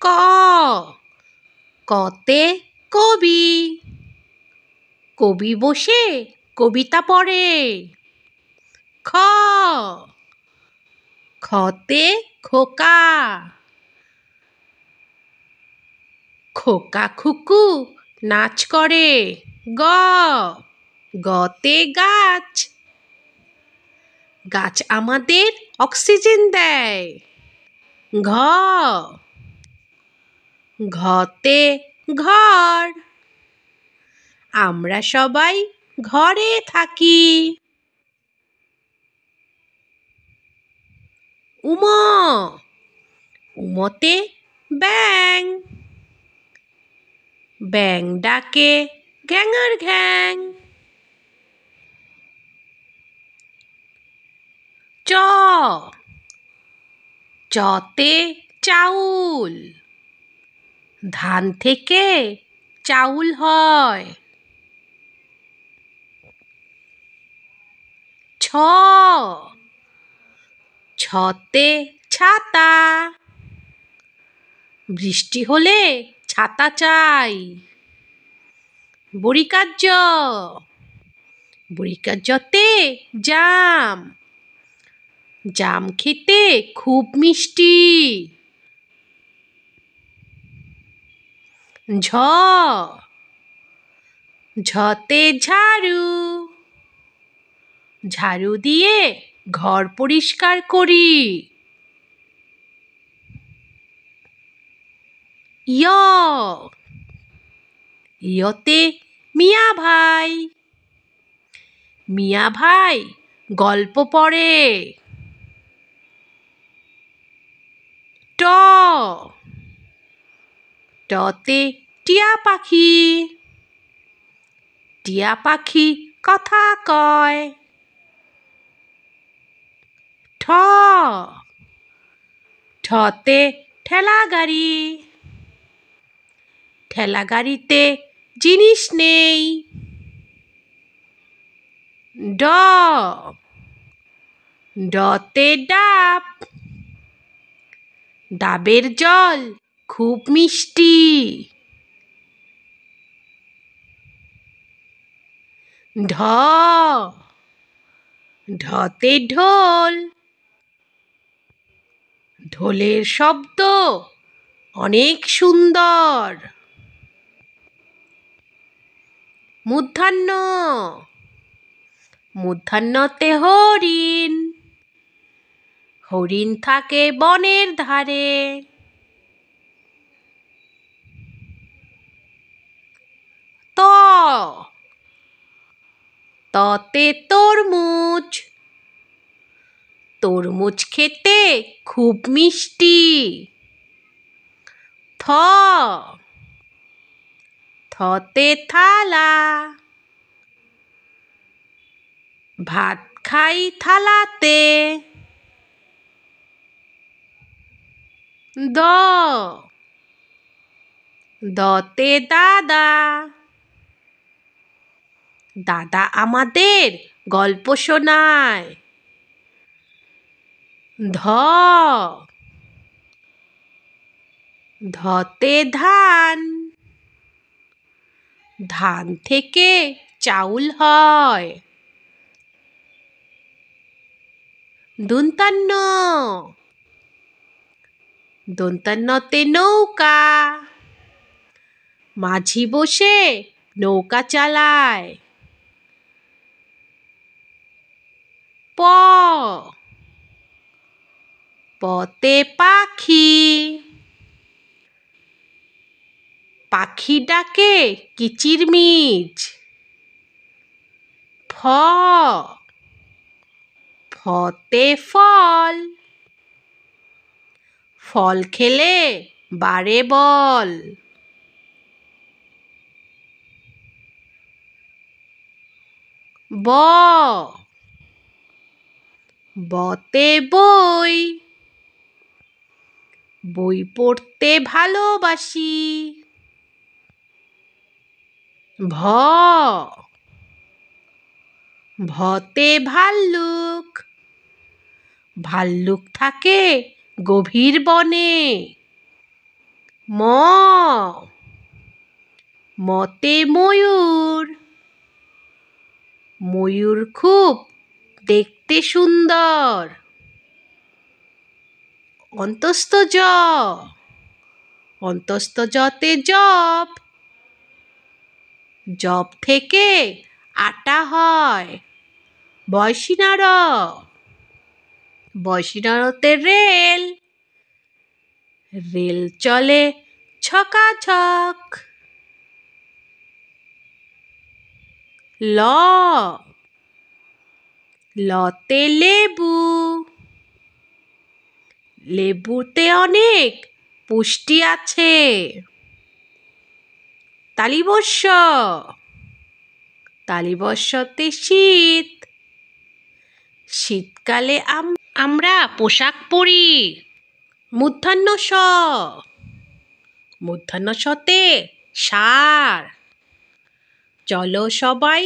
ক, কতে কবি, কবি বসে কবিতা পড়ে। খ, খতে খোকা, খোকা খুকু নাচ করে। গ, গতে গাছ, গাছ আমাদের অক্সিজেন দেয়। ঘ, ঘতে ঘর, আমরা সবাই ঘরে থাকি। উম, উমতে ব্যাঙ, ব্যাঙ ডাকে ঘ্যাঙার ঘ্যাং। চ, চতে চাউল, ধান থেকে চাউল হয়। ছ, ছতে ছাতা, বৃষ্টি হলে ছাতা চাই। বড়িকার জ, বড়িকার জতে জাম, জাম খেতে খুব মিষ্টি। ঝ, ঝতে ঝাড়ু, ঝাড়ু দিয়ে ঘর পরিষ্কার করি। য়, ইয়তে মিয়া ভাই, মিয়া ভাই গল্প পড়ে। ট, টতে টিয়া পাখি, টিয়া পাখি কথা কয়। ঠ, ঠতে ঠেলা গাড়ি, ঠেলা গাড়িতে জিনিস নেই। ড, ডতে ডাব, ডাবের জল খুব মিষ্টি। ঢ, ঢতে ঢোল, ঢোলের শব্দ অনেক সুন্দর। মূর্ধন্য, মূর্ধন্যতে হরিণ, হরিণ থাকে বনের ধারে। ত, ততে তরমুজ, তরমুজ খেতে খুব মিষ্টি। থ, থতে থালা, ভাত খাই থালাতে। দ, দতে দাদা, দাদা আমাদের গল্প শোনায়। ধ, ধতে ধান, ধান থেকে চাউল হয়। দন্তান্ন, দন্তান্নতে নৌকা, মাঝি বসে নৌকা চালায়। প, পতে পাখি, পাখি ডাকে কিচিরমিচ। ফ, ফতে ফল, ফল খেলে বাড়ে বল। ব, বতে বই, বই পড়তে ভালোবাসি। ভ, ভতে ভাল্লুক, ভাল্লুক থাকে গভীর বনে। ম মতে ময়ূর, ময়ূর খুব দেখতে সুন্দর। অন্তস্থ জ, অন্তস্থ জতে জব, জব থেকে আটা হয়। বয়সী র, বয়সী রতে রেল, রেল চলে ছকাছক। ল, লতে লেবু, লেবুতে অনেক পুষ্টি আছে। তালিবস্য, তালিবস্যতে শীত, শীতকালে আমরা পোশাক পরি। মূর্ধন্য ষ, মূর্ধন্য ষতে ষাঁড়, চলো সবাই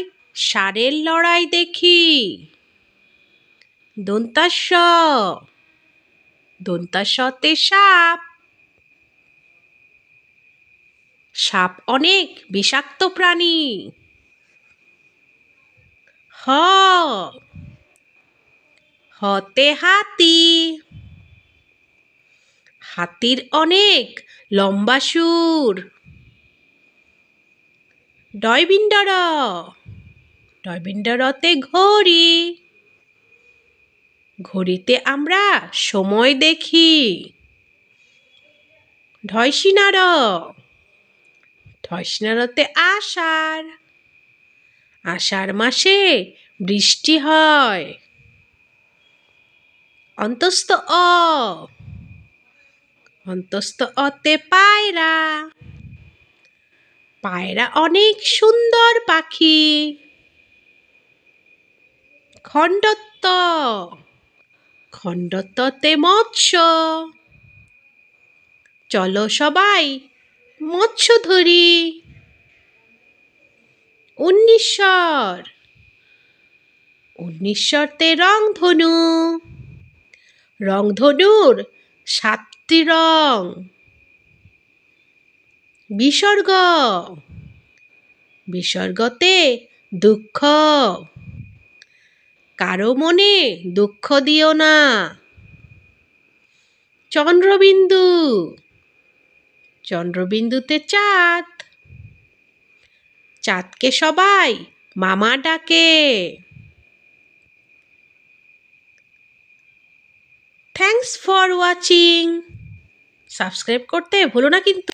ষাঁড়ের লড়াই দেখি। দন্তাস্ব, দন্তাস্বতে সাপ, সাপ অনেক বিষাক্ত প্রাণী। হ, হতে হাতি, হাতির অনেক লম্বা সুর। ডয়বিন্ডর, ডয়বিন্ডরতে ঘড়ি, ঘড়িতে আমরা সময় দেখি। ঢয়সিনার, ঢয়সিনারতে আষাঢ়, আষাঢ় মাসে বৃষ্টি হয়। অন্তস্থ অ, অন্তস্থ অতে পায়রা, পায়রা অনেক সুন্দর পাখি। খণ্ডত্ব, খণ্ডত্বতে মৎস্য, চলো সবাই মৎস্য ধরি। উন্নিশ্বর, উন্নিশ্বরতে রংধনু, রংধনুর 7টি রং। বিসর্গ, বিসর্গতে দুঃখ, কারো মনে দুঃখ দিও না। চন্দ্রবিন্দু, চন্দ্রবিন্দুতে চাঁদ, চাঁদকে সবাই মামা ডাকে। Thanks for watching. সাবস্ক্রাইব করতে ভুলো না কিন্তু।